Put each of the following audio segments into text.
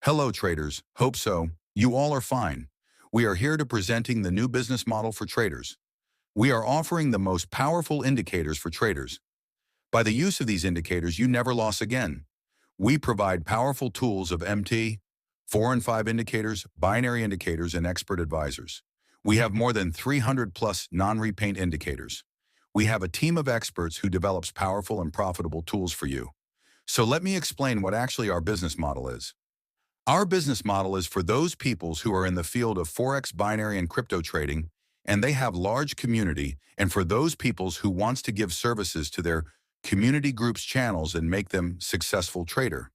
Hello traders, hope so. You all are fine. We are here to presenting the new business model for traders. We are offering the most powerful indicators for traders. By the use of these indicators, you never lose again. We provide powerful tools of MT, 4 and 5 indicators, binary indicators, and expert advisors. We have more than 300 plus non-repaint indicators. We have a team of experts who develops powerful and profitable tools for you. So let me explain what actually our business model is. Our business model is for those peoples who are in the field of Forex, binary, and crypto trading, and they have large community, and for those peoples who wants to give services to their community groups channels and make them successful trader.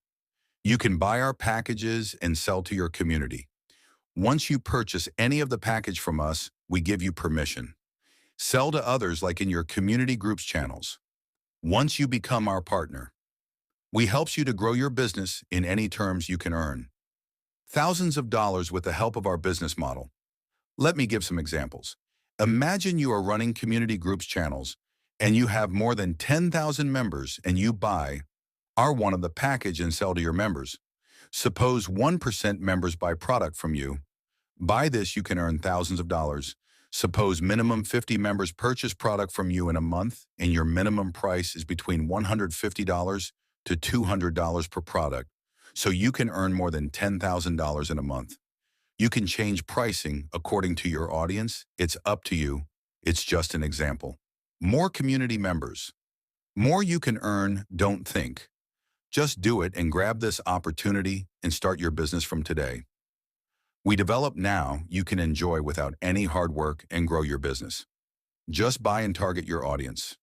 You can buy our packages and sell to your community. Once you purchase any of the package from us, we give you permission. Sell to others like in your community groups channels. Once you become our partner, we helps you to grow your business in any terms you can earn thousands of dollars with the help of our business model. Let me give some examples. Imagine you are running community groups channels and you have more than 10,000 members and you buy our one of the package and sell to your members. Suppose 1% members buy product from you. By this, you can earn thousands of dollars. Suppose minimum 50 members purchase product from you in a month and your minimum price is between $150 to $200 per product. So you can earn more than $10,000 in a month. You can change pricing according to your audience. It's up to you. It's just an example. More community members. More you can earn, don't think. Just do it and grab this opportunity and start your business from today. We develop now you can enjoy without any hard work and grow your business. Just buy and target your audience.